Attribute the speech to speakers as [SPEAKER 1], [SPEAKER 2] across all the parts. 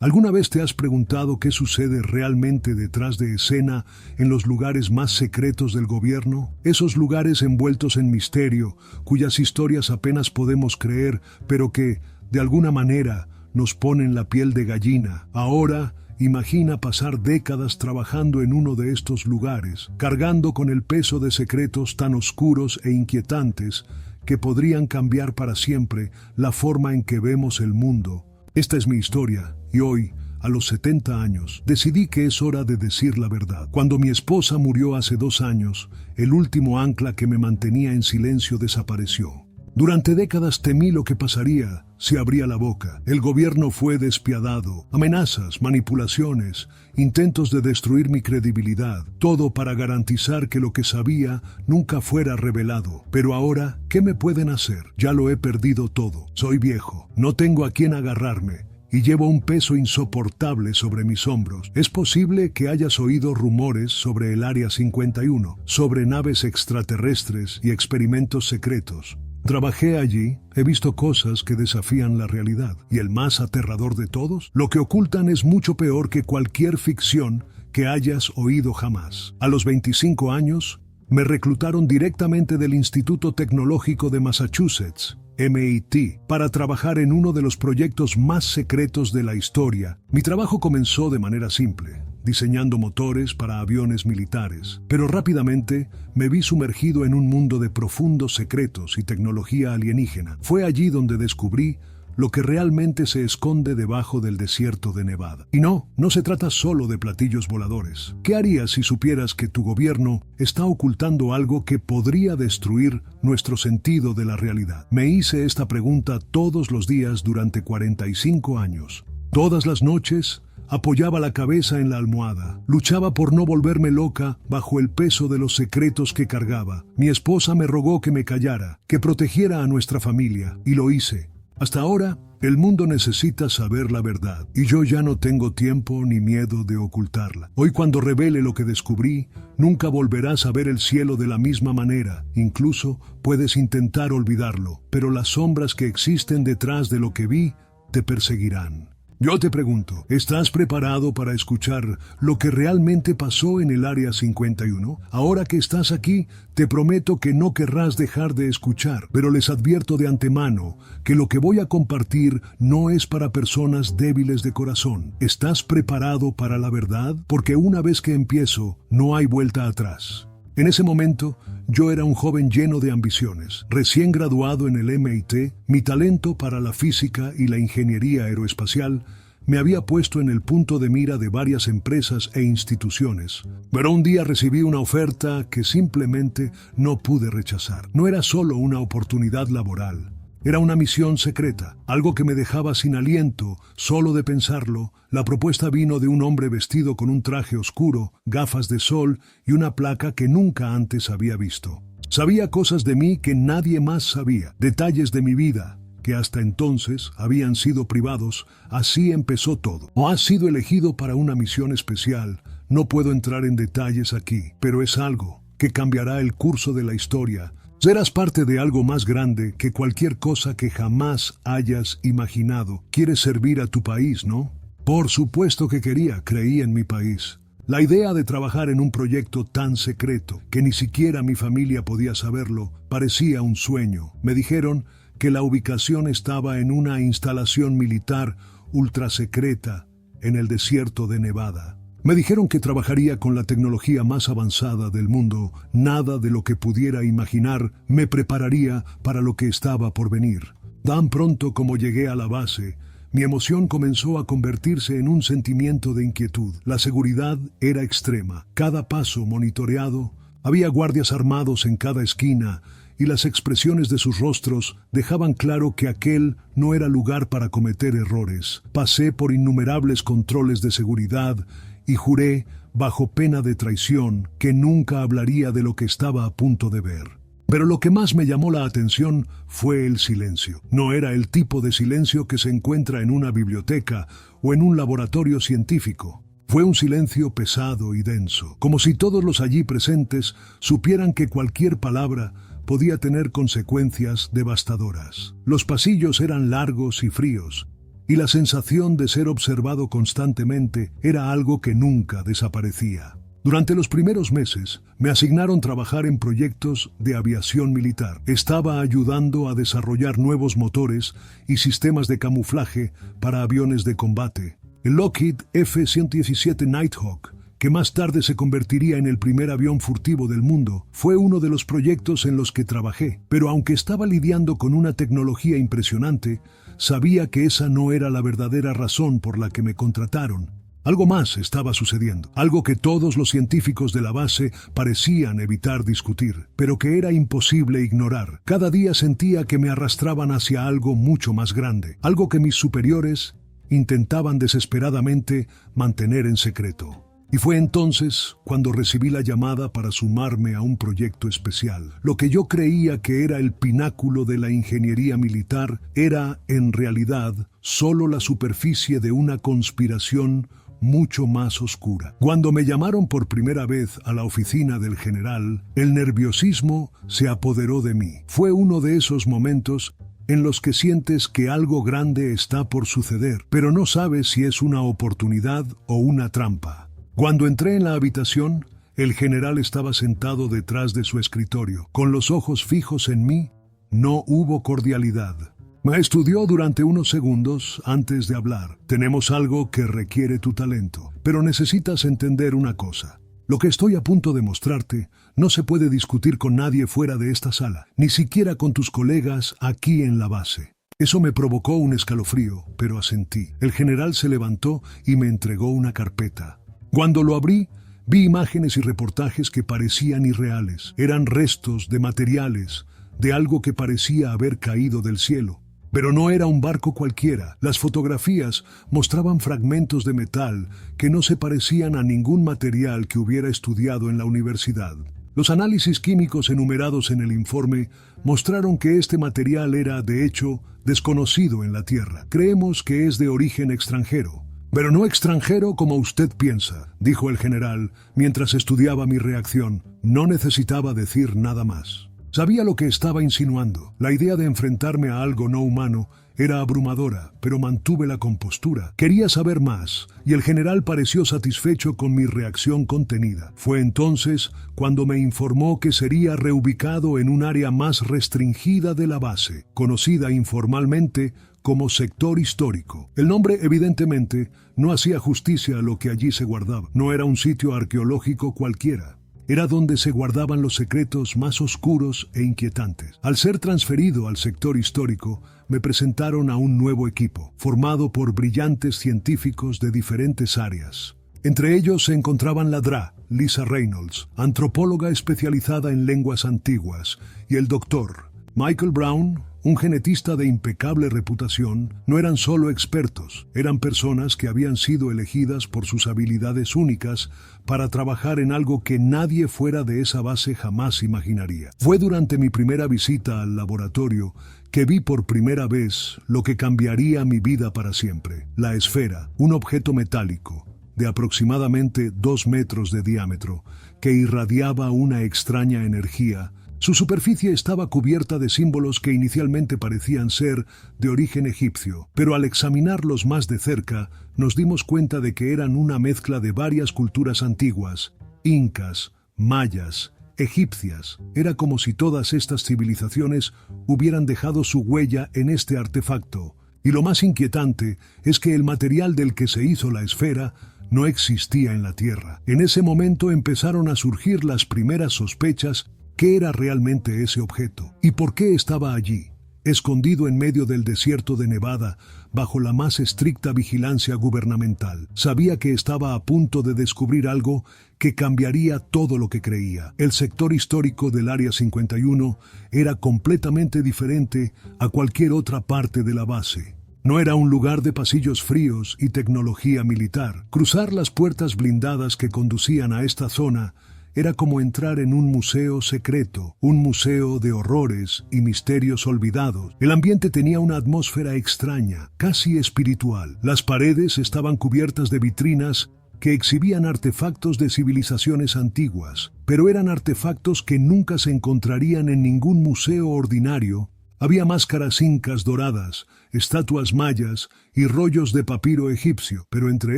[SPEAKER 1] ¿Alguna vez te has preguntado qué sucede realmente detrás de escena en los lugares más secretos del gobierno? Esos lugares envueltos en misterio, cuyas historias apenas podemos creer, pero que, de alguna manera, nos ponen la piel de gallina. Ahora, imagina pasar décadas trabajando en uno de estos lugares, cargando con el peso de secretos tan oscuros e inquietantes que podrían cambiar para siempre la forma en que vemos el mundo. Esta es mi historia, y hoy, a los 70 años, decidí que es hora de decir la verdad. Cuando mi esposa murió hace 2 años, el último ancla que me mantenía en silencio desapareció. Durante décadas temí lo que pasaría si abría la boca. El gobierno fue despiadado, amenazas, manipulaciones, intentos de destruir mi credibilidad, todo para garantizar que lo que sabía nunca fuera revelado. Pero ahora, ¿qué me pueden hacer? Ya lo he perdido todo. Soy viejo, no tengo a quién agarrarme y llevo un peso insoportable sobre mis hombros. Es posible que hayas oído rumores sobre el Área 51, sobre naves extraterrestres y experimentos secretos. Trabajé allí, he visto cosas que desafían la realidad. Y el más aterrador de todos, lo que ocultan es mucho peor que cualquier ficción que hayas oído jamás. A los 25 años, me reclutaron directamente del Instituto Tecnológico de Massachusetts, MIT, para trabajar en uno de los proyectos más secretos de la historia. Mi trabajo comenzó de manera simple, diseñando motores para aviones militares, pero rápidamente me vi sumergido en un mundo de profundos secretos y tecnología alienígena. Fue allí donde descubrí lo que realmente se esconde debajo del desierto de Nevada. Y no se trata solo de platillos voladores. ¿Qué harías si supieras que tu gobierno está ocultando algo que podría destruir nuestro sentido de la realidad? Me hice esta pregunta todos los días durante 45 años. Todas las noches, apoyaba la cabeza en la almohada. Luchaba por no volverme loca bajo el peso de los secretos que cargaba. Mi esposa me rogó que me callara, que protegiera a nuestra familia, y lo hice. Hasta ahora, el mundo necesita saber la verdad, y yo ya no tengo tiempo ni miedo de ocultarla. Hoy, cuando revele lo que descubrí, nunca volverás a ver el cielo de la misma manera. Incluso puedes intentar olvidarlo, pero las sombras que existen detrás de lo que vi te perseguirán. Yo te pregunto, ¿estás preparado para escuchar lo que realmente pasó en el Área 51? Ahora que estás aquí, te prometo que no querrás dejar de escuchar, pero les advierto de antemano que lo que voy a compartir no es para personas débiles de corazón. ¿Estás preparado para la verdad? Porque una vez que empiezo, no hay vuelta atrás. En ese momento, yo era un joven lleno de ambiciones. Recién graduado en el MIT, mi talento para la física y la ingeniería aeroespacial me había puesto en el punto de mira de varias empresas e instituciones. Pero un día recibí una oferta que simplemente no pude rechazar. No era solo una oportunidad laboral. Era una misión secreta, algo que me dejaba sin aliento solo de pensarlo. La propuesta vino de un hombre vestido con un traje oscuro, gafas de sol y una placa que nunca antes había visto. Sabía cosas de mí que nadie más sabía, detalles de mi vida que hasta entonces habían sido privados. Así empezó todo. O has sido elegido para una misión especial. No puedo entrar en detalles aquí, pero es algo que cambiará el curso de la historia. Serás parte de algo más grande que cualquier cosa que jamás hayas imaginado. Quieres servir a tu país, ¿no? Por supuesto que creí en mi país. La idea de trabajar en un proyecto tan secreto, que ni siquiera mi familia podía saberlo, parecía un sueño. Me dijeron que la ubicación estaba en una instalación militar ultrasecreta en el desierto de Nevada. Me dijeron que trabajaría con la tecnología más avanzada del mundo. Nada de lo que pudiera imaginar me prepararía para lo que estaba por venir. Tan pronto como llegué a la base, mi emoción comenzó a convertirse en un sentimiento de inquietud. La seguridad era extrema, cada paso monitoreado, había guardias armados en cada esquina, y las expresiones de sus rostros dejaban claro que aquel no era lugar para cometer errores. Pasé por innumerables controles de seguridad y juré, bajo pena de traición, que nunca hablaría de lo que estaba a punto de ver. Pero lo que más me llamó la atención fue el silencio. No era el tipo de silencio que se encuentra en una biblioteca o en un laboratorio científico. Fue un silencio pesado y denso, como si todos los allí presentes supieran que cualquier palabra podía tener consecuencias devastadoras. Los pasillos eran largos y fríos, y la sensación de ser observado constantemente era algo que nunca desaparecía. Durante los primeros meses, me asignaron trabajar en proyectos de aviación militar. Estaba ayudando a desarrollar nuevos motores y sistemas de camuflaje para aviones de combate. El Lockheed F-117 Nighthawk, que más tarde se convertiría en el primer avión furtivo del mundo, fue uno de los proyectos en los que trabajé. Pero aunque estaba lidiando con una tecnología impresionante, sabía que esa no era la verdadera razón por la que me contrataron. Algo más estaba sucediendo, algo que todos los científicos de la base parecían evitar discutir, pero que era imposible ignorar. Cada día sentía que me arrastraban hacia algo mucho más grande, algo que mis superiores intentaban desesperadamente mantener en secreto. Y fue entonces cuando recibí la llamada para sumarme a un proyecto especial. Lo que yo creía que era el pináculo de la ingeniería militar era, en realidad, solo la superficie de una conspiración mucho más oscura. Cuando me llamaron por primera vez a la oficina del general, el nerviosismo se apoderó de mí. Fue uno de esos momentos en los que sientes que algo grande está por suceder, pero no sabes si es una oportunidad o una trampa. Cuando entré en la habitación, el general estaba sentado detrás de su escritorio. Con los ojos fijos en mí, no hubo cordialidad. Me estudió durante unos segundos antes de hablar. Tenemos algo que requiere tu talento, pero necesitas entender una cosa. Lo que estoy a punto de mostrarte no se puede discutir con nadie fuera de esta sala, ni siquiera con tus colegas aquí en la base. Eso me provocó un escalofrío, pero asentí. El general se levantó y me entregó una carpeta. Cuando lo abrí, vi imágenes y reportajes que parecían irreales. Eran restos de materiales, de algo que parecía haber caído del cielo. Pero no era un barco cualquiera. Las fotografías mostraban fragmentos de metal que no se parecían a ningún material que hubiera estudiado en la universidad. Los análisis químicos enumerados en el informe mostraron que este material era, de hecho, desconocido en la Tierra. Creemos que es de origen extranjero. Pero no extranjero como usted piensa, dijo el general mientras estudiaba mi reacción. No necesitaba decir nada más. Sabía lo que estaba insinuando. La idea de enfrentarme a algo no humano era abrumadora, pero mantuve la compostura. Quería saber más, y el general pareció satisfecho con mi reacción contenida. Fue entonces cuando me informó que sería reubicado en un área más restringida de la base, conocida informalmente como sector histórico. El nombre, evidentemente, no hacía justicia a lo que allí se guardaba. No era un sitio arqueológico cualquiera. Era donde se guardaban los secretos más oscuros e inquietantes. Al ser transferido al sector histórico, me presentaron a un nuevo equipo, formado por brillantes científicos de diferentes áreas. Entre ellos se encontraban la Dra. Lisa Reynolds, antropóloga especializada en lenguas antiguas, y el Dr. Michael Brown, un genetista de impecable reputación. No eran solo expertos, eran personas que habían sido elegidas por sus habilidades únicas para trabajar en algo que nadie fuera de esa base jamás imaginaría. Fue durante mi primera visita al laboratorio que vi por primera vez lo que cambiaría mi vida para siempre. La esfera, un objeto metálico de aproximadamente 2 metros de diámetro, que irradiaba una extraña energía. Su superficie estaba cubierta de símbolos que inicialmente parecían ser de origen egipcio, pero al examinarlos más de cerca, nos dimos cuenta de que eran una mezcla de varias culturas antiguas, incas, mayas, egipcias. Era como si todas estas civilizaciones hubieran dejado su huella en este artefacto. Y lo más inquietante es que el material del que se hizo la esfera no existía en la Tierra. En ese momento empezaron a surgir las primeras sospechas. ¿Qué era realmente ese objeto? ¿Y por qué estaba allí, escondido en medio del desierto de Nevada, bajo la más estricta vigilancia gubernamental? Sabía que estaba a punto de descubrir algo que cambiaría todo lo que creía. El sector histórico del Área 51 era completamente diferente a cualquier otra parte de la base. No era un lugar de pasillos fríos y tecnología militar. Cruzar las puertas blindadas que conducían a esta zona era como entrar en un museo secreto, un museo de horrores y misterios olvidados. El ambiente tenía una atmósfera extraña, casi espiritual. Las paredes estaban cubiertas de vitrinas que exhibían artefactos de civilizaciones antiguas, pero eran artefactos que nunca se encontrarían en ningún museo ordinario Había máscaras incas doradas, estatuas mayas y rollos de papiro egipcio, pero entre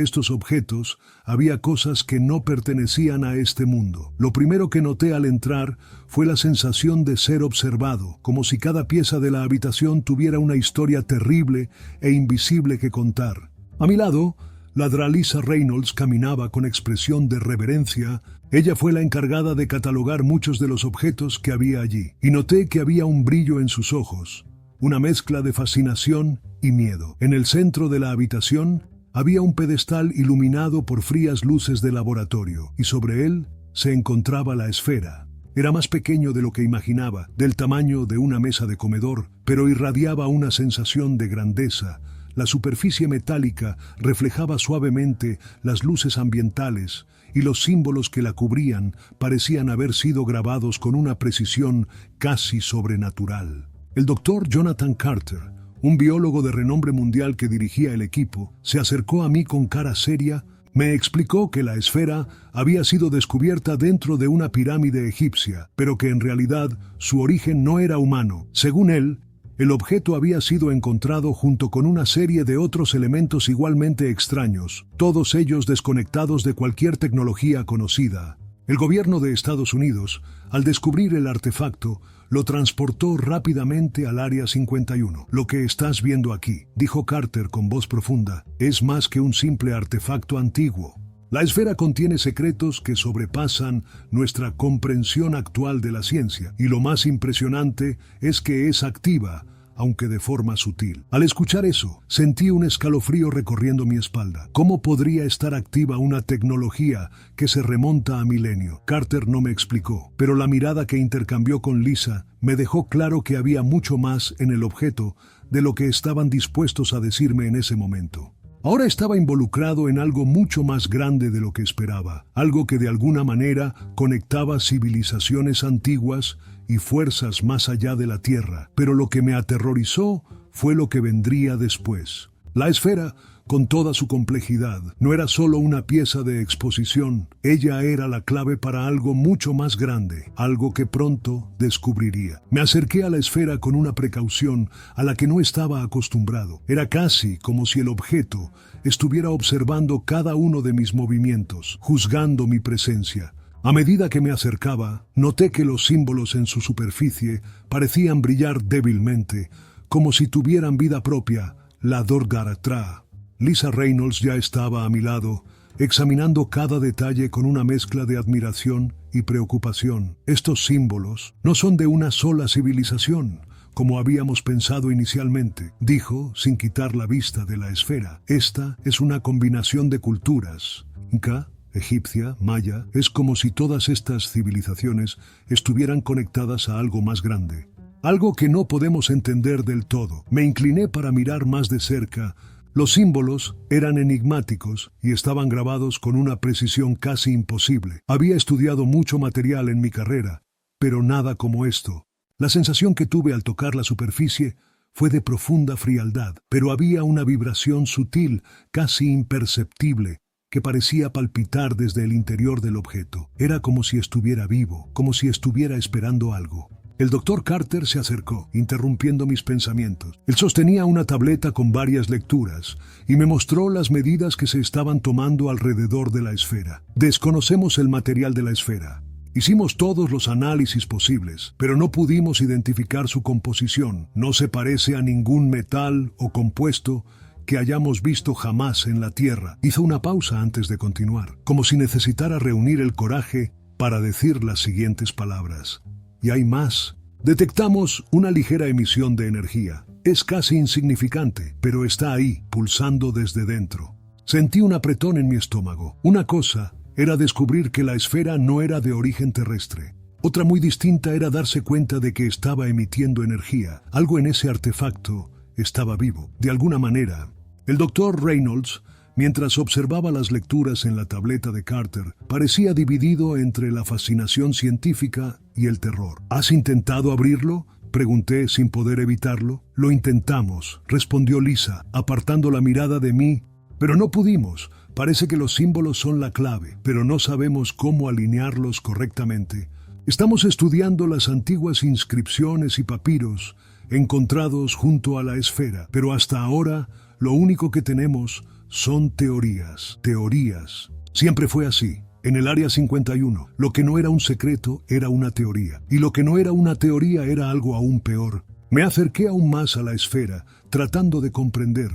[SPEAKER 1] estos objetos había cosas que no pertenecían a este mundo. Lo primero que noté al entrar fue la sensación de ser observado, como si cada pieza de la habitación tuviera una historia terrible e invisible que contar. A mi lado, la Lisa Reynolds caminaba con expresión de reverencia. Ella fue la encargada de catalogar muchos de los objetos que había allí, y noté que había un brillo en sus ojos, una mezcla de fascinación y miedo. En el centro de la habitación había un pedestal iluminado por frías luces de laboratorio, y sobre él se encontraba la esfera. Era más pequeño de lo que imaginaba, del tamaño de una mesa de comedor, pero irradiaba una sensación de grandeza. La superficie metálica reflejaba suavemente las luces ambientales y los símbolos que la cubrían parecían haber sido grabados con una precisión casi sobrenatural. El doctor Jonathan Carter, un biólogo de renombre mundial que dirigía el equipo, se acercó a mí con cara seria. Me explicó que la esfera había sido descubierta dentro de una pirámide egipcia, pero que en realidad su origen no era humano. Según él, el objeto había sido encontrado junto con una serie de otros elementos igualmente extraños, todos ellos desconectados de cualquier tecnología conocida. El gobierno de Estados Unidos, al descubrir el artefacto, lo transportó rápidamente al Área 51. Lo que estás viendo aquí, dijo Carter con voz profunda, es más que un simple artefacto antiguo. La esfera contiene secretos que sobrepasan nuestra comprensión actual de la ciencia, y lo más impresionante es que es activa, aunque de forma sutil. Al escuchar eso, sentí un escalofrío recorriendo mi espalda. ¿Cómo podría estar activa una tecnología que se remonta a milenio? Carter no me explicó, pero la mirada que intercambió con Lisa me dejó claro que había mucho más en el objeto de lo que estaban dispuestos a decirme en ese momento. Ahora estaba involucrado en algo mucho más grande de lo que esperaba, algo que de alguna manera conectaba civilizaciones antiguas y fuerzas más allá de la Tierra. Pero lo que me aterrorizó fue lo que vendría después. La esfera, con toda su complejidad, no era solo una pieza de exposición, ella era la clave para algo mucho más grande, algo que pronto descubriría. Me acerqué a la esfera con una precaución a la que no estaba acostumbrado. Era casi como si el objeto estuviera observando cada uno de mis movimientos, juzgando mi presencia. A medida que me acercaba, noté que los símbolos en su superficie parecían brillar débilmente, como si tuvieran vida propia. La Dorgaratra. Lisa Reynolds ya estaba a mi lado, examinando cada detalle con una mezcla de admiración y preocupación. Estos símbolos no son de una sola civilización, como habíamos pensado inicialmente, dijo, sin quitar la vista de la esfera. Esta es una combinación de culturas. Inca, egipcia, maya, es como si todas estas civilizaciones estuvieran conectadas a algo más grande. Algo que no podemos entender del todo. Me incliné para mirar más de cerca. Los símbolos eran enigmáticos y estaban grabados con una precisión casi imposible. Había estudiado mucho material en mi carrera, pero nada como esto. La sensación que tuve al tocar la superficie fue de profunda frialdad, pero había una vibración sutil, casi imperceptible, que parecía palpitar desde el interior del objeto. Era como si estuviera vivo, como si estuviera esperando algo. El doctor Carter se acercó, interrumpiendo mis pensamientos. Él sostenía una tableta con varias lecturas y me mostró las medidas que se estaban tomando alrededor de la esfera. Desconocemos el material de la esfera. Hicimos todos los análisis posibles, pero no pudimos identificar su composición. No se parece a ningún metal o compuesto que hayamos visto jamás en la Tierra. Hizo una pausa antes de continuar, como si necesitara reunir el coraje para decir las siguientes palabras. Y hay más. Detectamos una ligera emisión de energía. Es casi insignificante, pero está ahí, pulsando desde dentro. Sentí un apretón en mi estómago. Una cosa era descubrir que la esfera no era de origen terrestre. Otra muy distinta era darse cuenta de que estaba emitiendo energía. Algo en ese artefacto estaba vivo, de alguna manera. El doctor Reynolds, mientras observaba las lecturas en la tableta de Carter, parecía dividido entre la fascinación científica y el terror. ¿Has intentado abrirlo?, pregunté sin poder evitarlo. Lo intentamos, respondió Lisa, apartando la mirada de mí, pero no pudimos. Parece que los símbolos son la clave, pero no sabemos cómo alinearlos correctamente. Estamos estudiando las antiguas inscripciones y papiros encontrados junto a la esfera. Pero hasta ahora, lo único que tenemos son teorías. Teorías. Siempre fue así. En el Área 51, lo que no era un secreto era una teoría. Y lo que no era una teoría era algo aún peor. Me acerqué aún más a la esfera, tratando de comprender.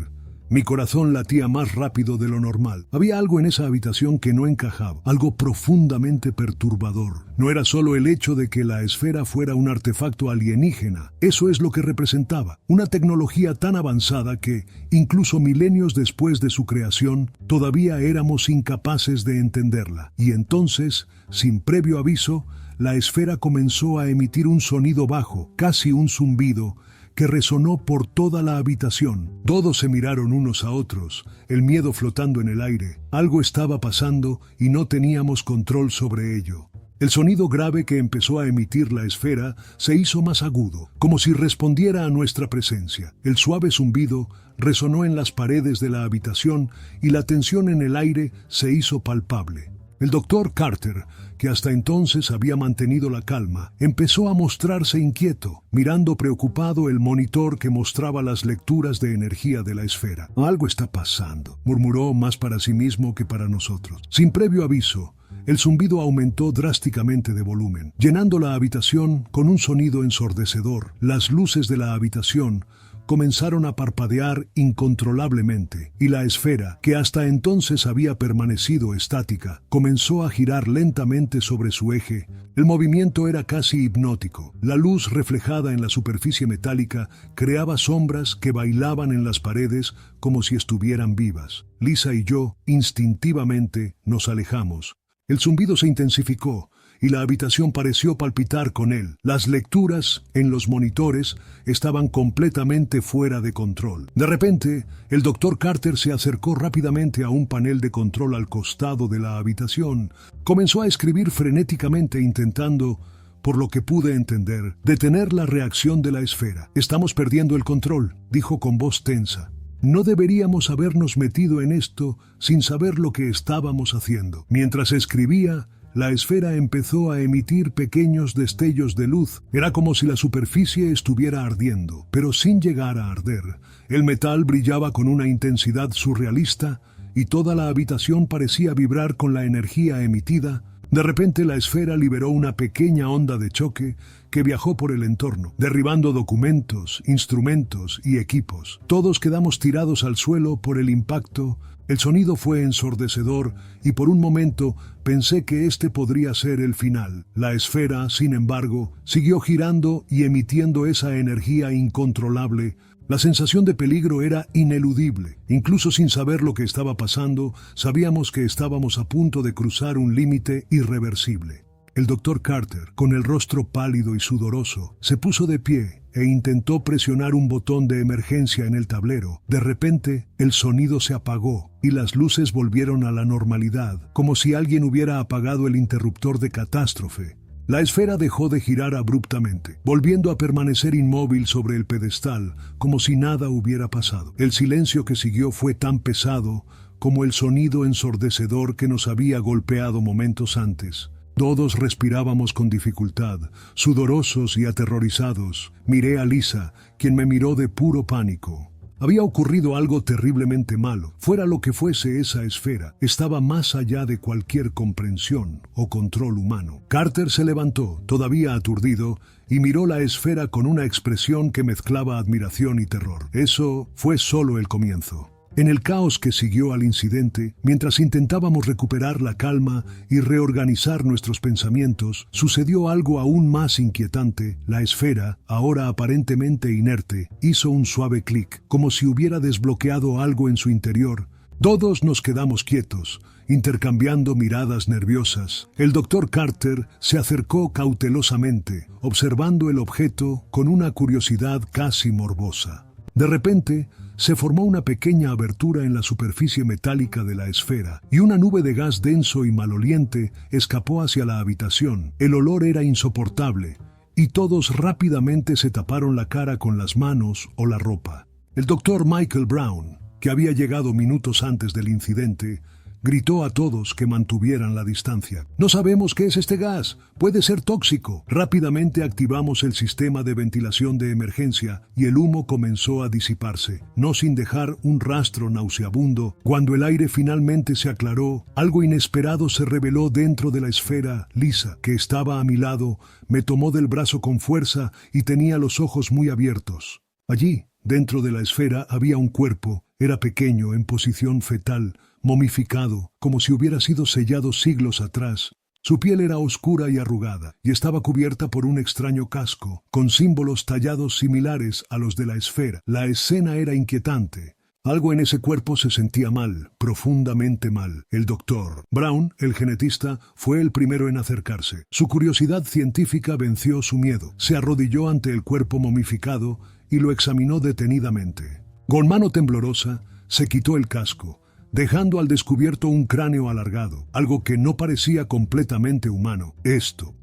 [SPEAKER 1] Mi corazón latía más rápido de lo normal. Había algo en esa habitación que no encajaba, algo profundamente perturbador. No era solo el hecho de que la esfera fuera un artefacto alienígena. Eso es lo que representaba. Una tecnología tan avanzada que, incluso milenios después de su creación, todavía éramos incapaces de entenderla. Y entonces, sin previo aviso, la esfera comenzó a emitir un sonido bajo, casi un zumbido, que resonó por toda la habitación. Todos se miraron unos a otros, el miedo flotando en el aire. Algo estaba pasando y no teníamos control sobre ello. El sonido grave que empezó a emitir la esfera se hizo más agudo, como si respondiera a nuestra presencia. El suave zumbido resonó en las paredes de la habitación y la tensión en el aire se hizo palpable. El doctor Carter, que hasta entonces había mantenido la calma, empezó a mostrarse inquieto, mirando preocupado el monitor que mostraba las lecturas de energía de la esfera. «Algo está pasando», murmuró más para sí mismo que para nosotros. Sin previo aviso, el zumbido aumentó drásticamente de volumen, llenando la habitación con un sonido ensordecedor. Las luces de la habitación comenzaron a parpadear incontrolablemente, y la esfera, que hasta entonces había permanecido estática, comenzó a girar lentamente sobre su eje. El movimiento era casi hipnótico. La luz reflejada en la superficie metálica creaba sombras que bailaban en las paredes como si estuvieran vivas. Lisa y yo, instintivamente, nos alejamos. El zumbido se intensificó, y la habitación pareció palpitar con él. Las lecturas en los monitores estaban completamente fuera de control. De repente, el doctor Carter se acercó rápidamente a un panel de control al costado de la habitación. Comenzó a escribir frenéticamente intentando, por lo que pude entender, detener la reacción de la esfera. «Estamos perdiendo el control», dijo con voz tensa. No deberíamos habernos metido en esto sin saber lo que estábamos haciendo. Mientras escribía, la esfera empezó a emitir pequeños destellos de luz. Era como si la superficie estuviera ardiendo, pero sin llegar a arder. El metal brillaba con una intensidad surrealista y toda la habitación parecía vibrar con la energía emitida. De repente la esfera liberó una pequeña onda de choque que viajó por el entorno, derribando documentos, instrumentos y equipos. Todos quedamos tirados al suelo por el impacto. El sonido fue ensordecedor y por un momento pensé que este podría ser el final. La esfera, sin embargo, siguió girando y emitiendo esa energía incontrolable. La sensación de peligro era ineludible. Incluso sin saber lo que estaba pasando, sabíamos que estábamos a punto de cruzar un límite irreversible. El doctor Carter, con el rostro pálido y sudoroso, se puso de pie e intentó presionar un botón de emergencia en el tablero. De repente, el sonido se apagó y las luces volvieron a la normalidad, como si alguien hubiera apagado el interruptor de catástrofe. La esfera dejó de girar abruptamente, volviendo a permanecer inmóvil sobre el pedestal, como si nada hubiera pasado. El silencio que siguió fue tan pesado como el sonido ensordecedor que nos había golpeado momentos antes. Todos respirábamos con dificultad, sudorosos y aterrorizados. Miré a Lisa, quien me miró de puro pánico. Había ocurrido algo terriblemente malo. Fuera lo que fuese esa esfera, estaba más allá de cualquier comprensión o control humano. Carter se levantó, todavía aturdido, y miró la esfera con una expresión que mezclaba admiración y terror. Eso fue solo el comienzo. En el caos que siguió al incidente, mientras intentábamos recuperar la calma y reorganizar nuestros pensamientos, sucedió algo aún más inquietante. La esfera, ahora aparentemente inerte, hizo un suave clic, como si hubiera desbloqueado algo en su interior. Todos nos quedamos quietos, intercambiando miradas nerviosas. El doctor Carter se acercó cautelosamente, observando el objeto con una curiosidad casi morbosa. De repente, se formó una pequeña abertura en la superficie metálica de la esfera, y una nube de gas denso y maloliente escapó hacia la habitación. El olor era insoportable, y todos rápidamente se taparon la cara con las manos o la ropa. El doctor Michael Brown, que había llegado minutos antes del incidente, gritó a todos que mantuvieran la distancia. «No sabemos qué es este gas. Puede ser tóxico». Rápidamente activamos el sistema de ventilación de emergencia y el humo comenzó a disiparse, no sin dejar un rastro nauseabundo. Cuando el aire finalmente se aclaró, algo inesperado se reveló dentro de la esfera. Lisa, que estaba a mi lado, me tomó del brazo con fuerza y tenía los ojos muy abiertos. Allí, dentro de la esfera, había un cuerpo. Era pequeño, en posición fetal, momificado, como si hubiera sido sellado siglos atrás. Su piel era oscura y arrugada, y estaba cubierta por un extraño casco, con símbolos tallados similares a los de la esfera. La escena era inquietante. Algo en ese cuerpo se sentía mal, profundamente mal. El doctor Brown, el genetista, fue el primero en acercarse. Su curiosidad científica venció su miedo. Se arrodilló ante el cuerpo momificado y lo examinó detenidamente. Con mano temblorosa, se quitó el casco, dejando al descubierto un cráneo alargado, algo que no parecía completamente humano. Esto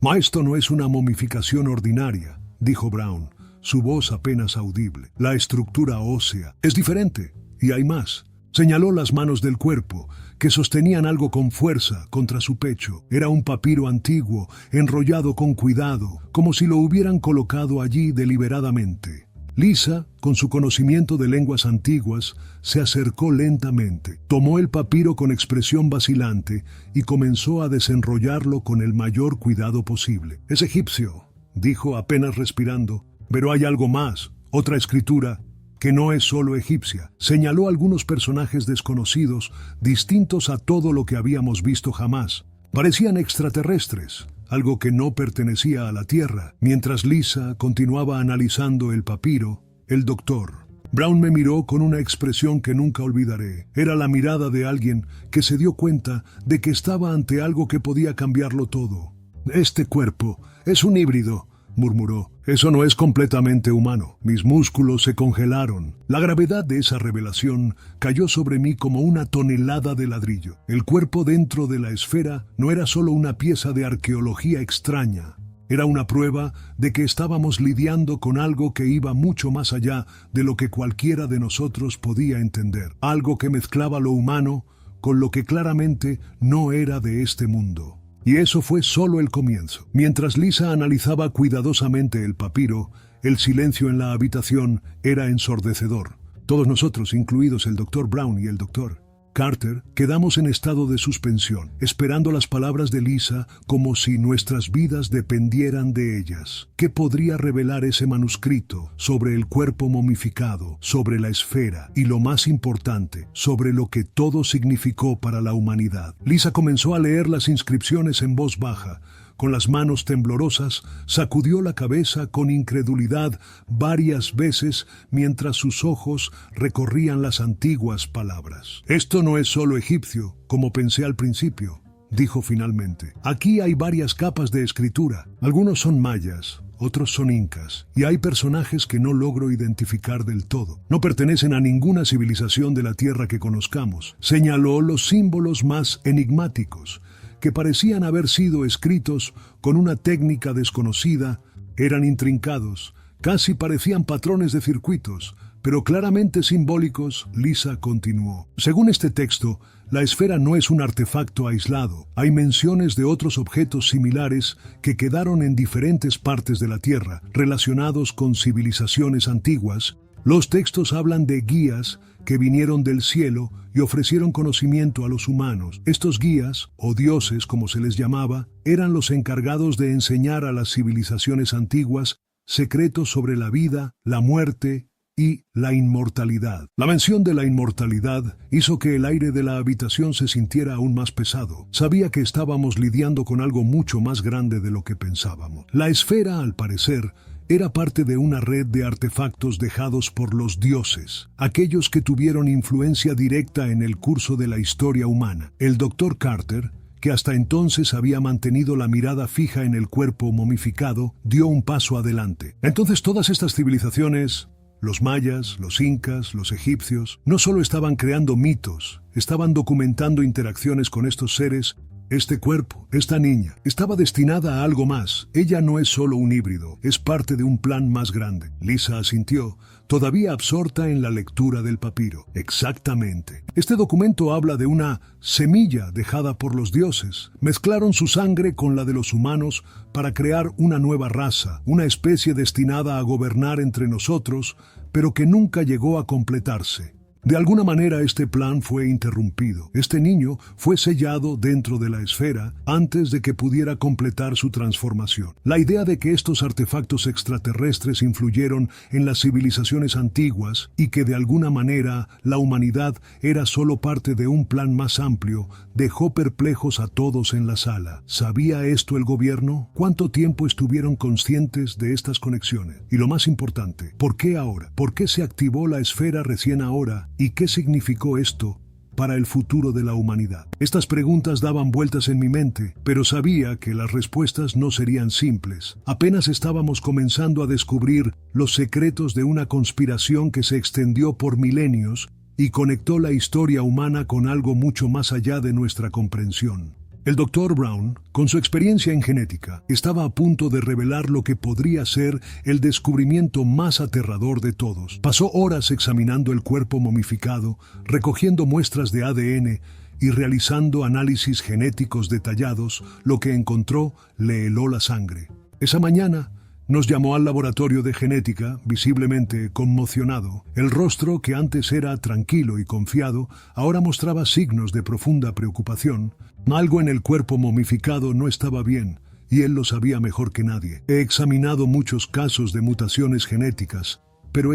[SPEAKER 1] no es una momificación ordinaria», dijo Brown, su voz apenas audible. «La estructura ósea es diferente, y hay más». Señaló las manos del cuerpo, que sostenían algo con fuerza contra su pecho. Era un papiro antiguo, enrollado con cuidado, como si lo hubieran colocado allí deliberadamente. Lisa, con su conocimiento de lenguas antiguas, se acercó lentamente, tomó el papiro con expresión vacilante y comenzó a desenrollarlo con el mayor cuidado posible. «Es egipcio», dijo apenas respirando, «pero hay algo más, otra escritura que no es solo egipcia». Señaló algunos personajes desconocidos, distintos a todo lo que habíamos visto jamás. Parecían extraterrestres, algo que no pertenecía a la Tierra. Mientras Lisa continuaba analizando el papiro, el doctor Brown me miró con una expresión que nunca olvidaré. Era la mirada de alguien que se dio cuenta de que estaba ante algo que podía cambiarlo todo. «Este cuerpo es un híbrido», murmuró. «Eso no es completamente humano». Mis músculos se congelaron. La gravedad de esa revelación cayó sobre mí como una tonelada de ladrillo. El cuerpo dentro de la esfera no era solo una pieza de arqueología extraña. Era una prueba de que estábamos lidiando con algo que iba mucho más allá de lo que cualquiera de nosotros podía entender. Algo que mezclaba lo humano con lo que claramente no era de este mundo. Y eso fue solo el comienzo. Mientras Lisa analizaba cuidadosamente el papiro, el silencio en la habitación era ensordecedor. Todos nosotros, incluidos el Dr. Brown y el Dr. Carter, quedamos en estado de suspensión, esperando las palabras de Lisa como si nuestras vidas dependieran de ellas. ¿Qué podría revelar ese manuscrito sobre el cuerpo momificado, sobre la esfera y, lo más importante, sobre lo que todo significó para la humanidad? Lisa comenzó a leer las inscripciones en voz baja. Con las manos temblorosas, sacudió la cabeza con incredulidad varias veces mientras sus ojos recorrían las antiguas palabras. «Esto no es solo egipcio, como pensé al principio», dijo finalmente. «Aquí hay varias capas de escritura. Algunos son mayas, otros son incas, y hay personajes que no logro identificar del todo. No pertenecen a ninguna civilización de la Tierra que conozcamos». Señaló los símbolos más enigmáticos, que parecían haber sido escritos con una técnica desconocida. Eran intrincados, casi parecían patrones de circuitos, pero claramente simbólicos. Lisa continuó. «Según este texto, la esfera no es un artefacto aislado. Hay menciones de otros objetos similares que quedaron en diferentes partes de la Tierra, relacionados con civilizaciones antiguas. Los textos hablan de guías que vinieron del cielo y ofrecieron conocimiento a los humanos. Estos guías, o dioses como se les llamaba, eran los encargados de enseñar a las civilizaciones antiguas secretos sobre la vida, la muerte y la inmortalidad». La mención de la inmortalidad hizo que el aire de la habitación se sintiera aún más pesado. Sabía que estábamos lidiando con algo mucho más grande de lo que pensábamos. La esfera, al parecer, era parte de una red de artefactos dejados por los dioses, aquellos que tuvieron influencia directa en el curso de la historia humana. El Dr. Carter, que hasta entonces había mantenido la mirada fija en el cuerpo momificado, dio un paso adelante. «Entonces todas estas civilizaciones, los mayas, los incas, los egipcios, no solo estaban creando mitos, estaban documentando interacciones con estos seres Este cuerpo, esta niña, estaba destinada a algo más. Ella no es solo un híbrido, es parte de un plan más grande. Lisa asintió, todavía absorta en la lectura del papiro. Exactamente. Este documento habla de una semilla dejada por los dioses. Mezclaron su sangre con la de los humanos para crear una nueva raza, una especie destinada a gobernar entre nosotros, pero que nunca llegó a completarse. De alguna manera este plan fue interrumpido. Este niño fue sellado dentro de la esfera antes de que pudiera completar su transformación. La idea de que estos artefactos extraterrestres influyeron en las civilizaciones antiguas y que de alguna manera la humanidad era solo parte de un plan más amplio dejó perplejos a todos en la sala. ¿Sabía esto el gobierno? ¿Cuánto tiempo estuvieron conscientes de estas conexiones? Y lo más importante, ¿por qué ahora? ¿Por qué se activó la esfera recién ahora? ¿Y qué significó esto para el futuro de la humanidad? Estas preguntas daban vueltas en mi mente, pero sabía que las respuestas no serían simples. Apenas estábamos comenzando a descubrir los secretos de una conspiración que se extendió por milenios y conectó la historia humana con algo mucho más allá de nuestra comprensión. El Dr. Brown, con su experiencia en genética, estaba a punto de revelar lo que podría ser el descubrimiento más aterrador de todos. Pasó horas examinando el cuerpo momificado, recogiendo muestras de ADN y realizando análisis genéticos detallados. Lo que encontró le heló la sangre. Esa mañana nos llamó al laboratorio de genética, visiblemente conmocionado. El rostro, que antes era tranquilo y confiado, ahora mostraba signos de profunda preocupación. Algo en el cuerpo momificado no estaba bien, y él lo sabía mejor que nadie. He examinado muchos casos de mutaciones genéticas, pero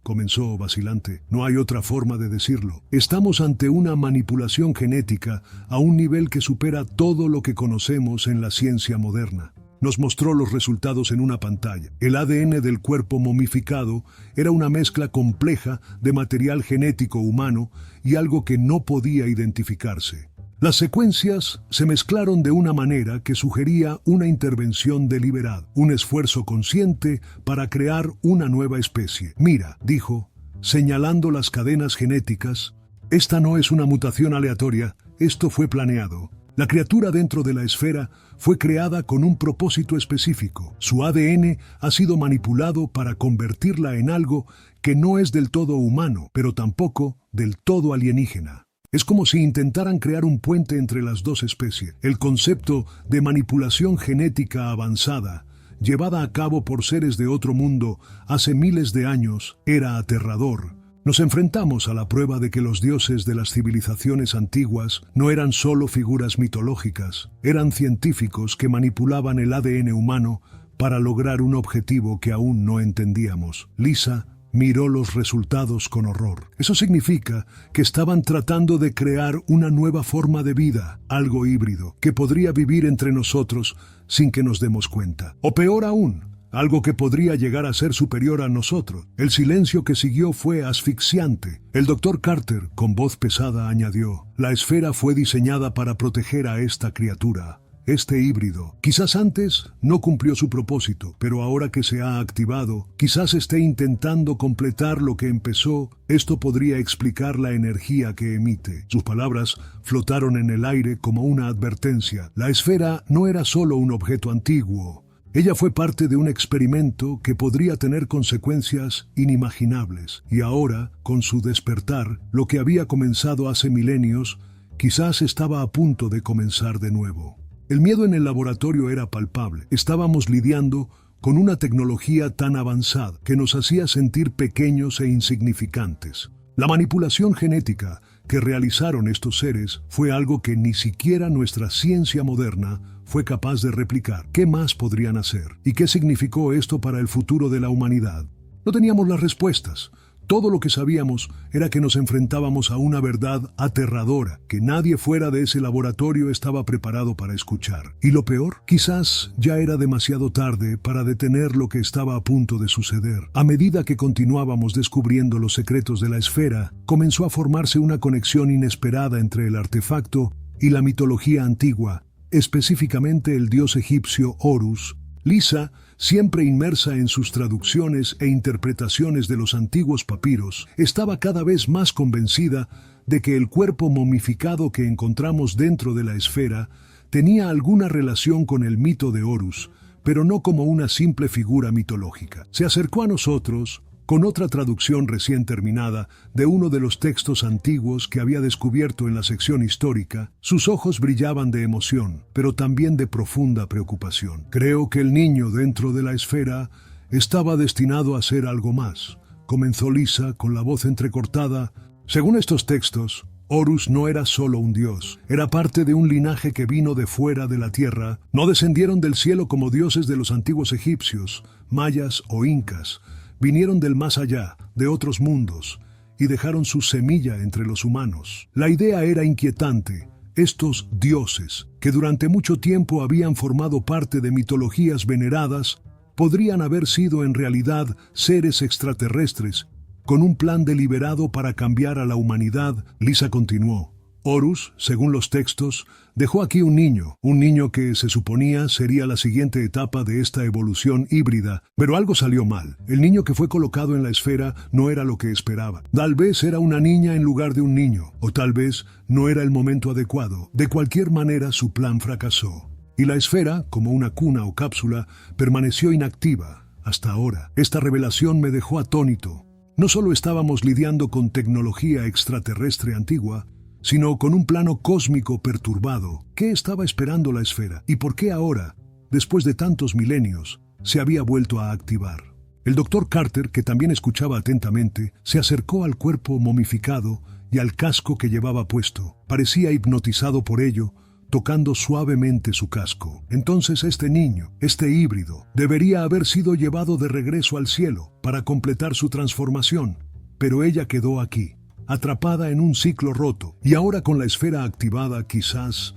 [SPEAKER 1] comenzó vacilante. No hay otra forma de decirlo. Estamos ante una manipulación genética a un nivel que supera todo lo que conocemos en la ciencia moderna. Nos mostró los resultados en una pantalla. El ADN del cuerpo momificado era una mezcla compleja de material genético humano y algo que no podía identificarse. Las secuencias se mezclaron de una manera que sugería una intervención deliberada, un esfuerzo consciente para crear una nueva especie. Mira, dijo, señalando las cadenas genéticas, esta no es una mutación aleatoria, esto fue planeado. La criatura dentro de la esfera fue creada con un propósito específico. Su ADN ha sido manipulado para convertirla en algo que no es del todo humano, pero tampoco del todo alienígena. Es como si intentaran crear un puente entre las dos especies. El concepto de manipulación genética avanzada, llevada a cabo por seres de otro mundo hace miles de años, era aterrador. Nos enfrentamos a la prueba de que los dioses de las civilizaciones antiguas no eran solo figuras mitológicas, eran científicos que manipulaban el ADN humano para lograr un objetivo que aún no entendíamos. Lisa miró los resultados con horror. Eso significa que estaban tratando de crear una nueva forma de vida, algo híbrido, que podría vivir entre nosotros sin que nos demos cuenta. O peor aún, algo que podría llegar a ser superior a nosotros. El silencio que siguió fue asfixiante. El Dr. Carter, con voz pesada, añadió: la esfera fue diseñada para proteger a esta criatura. Este híbrido, quizás antes no cumplió su propósito, pero ahora que se ha activado, quizás esté intentando completar lo que empezó. Esto podría explicar la energía que emite. Sus palabras flotaron en el aire como una advertencia. La esfera no era solo un objeto antiguo. Ella fue parte de un experimento que podría tener consecuencias inimaginables. Y ahora, con su despertar, lo que había comenzado hace milenios, quizás estaba a punto de comenzar de nuevo. El miedo en el laboratorio era palpable. Estábamos lidiando con una tecnología tan avanzada que nos hacía sentir pequeños e insignificantes. La manipulación genética que realizaron estos seres fue algo que ni siquiera nuestra ciencia moderna fue capaz de replicar. ¿Qué más podrían hacer? ¿Y qué significó esto para el futuro de la humanidad? No teníamos las respuestas. Todo lo que sabíamos era que nos enfrentábamos a una verdad aterradora que nadie fuera de ese laboratorio estaba preparado para escuchar. Y lo peor, quizás ya era demasiado tarde para detener lo que estaba a punto de suceder. A medida que continuábamos descubriendo los secretos de la esfera, comenzó a formarse una conexión inesperada entre el artefacto y la mitología antigua, específicamente el dios egipcio Horus, Lisa, siempre inmersa en sus traducciones e interpretaciones de los antiguos papiros, estaba cada vez más convencida de que el cuerpo momificado que encontramos dentro de la esfera tenía alguna relación con el mito de Horus, pero no como una simple figura mitológica. Se acercó a nosotros con otra traducción recién terminada de uno de los textos antiguos que había descubierto en la sección histórica. Sus ojos brillaban de emoción, pero también de profunda preocupación. Creo que el niño dentro de la esfera estaba destinado a ser algo más, comenzó Lisa con la voz entrecortada. Según estos textos, Horus no era solo un dios, era parte de un linaje que vino de fuera de la tierra. No descendieron del cielo como dioses de los antiguos egipcios, mayas o incas. Vinieron del más allá, de otros mundos, y dejaron su semilla entre los humanos. La idea era inquietante. Estos dioses, que durante mucho tiempo habían formado parte de mitologías veneradas, podrían haber sido en realidad seres extraterrestres, con un plan deliberado para cambiar a la humanidad. Lisa continuó. Horus, según los textos, dejó aquí un niño que se suponía sería la siguiente etapa de esta evolución híbrida, pero algo salió mal. El niño que fue colocado en la esfera no era lo que esperaba. Tal vez era una niña en lugar de un niño, o tal vez no era el momento adecuado. De cualquier manera, su plan fracasó. Y la esfera, como una cuna o cápsula, permaneció inactiva hasta ahora. Esta revelación me dejó atónito. No solo estábamos lidiando con tecnología extraterrestre antigua, sino con un plano cósmico perturbado. ¿Qué estaba esperando la esfera? ¿Y por qué ahora, después de tantos milenios, se había vuelto a activar? El doctor Carter, que también escuchaba atentamente, se acercó al cuerpo momificado y al casco que llevaba puesto. Parecía hipnotizado por ello, tocando suavemente su casco. Entonces este niño, este híbrido, debería haber sido llevado de regreso al cielo para completar su transformación, pero ella quedó aquí, atrapada en un ciclo roto, y ahora con la esfera activada quizás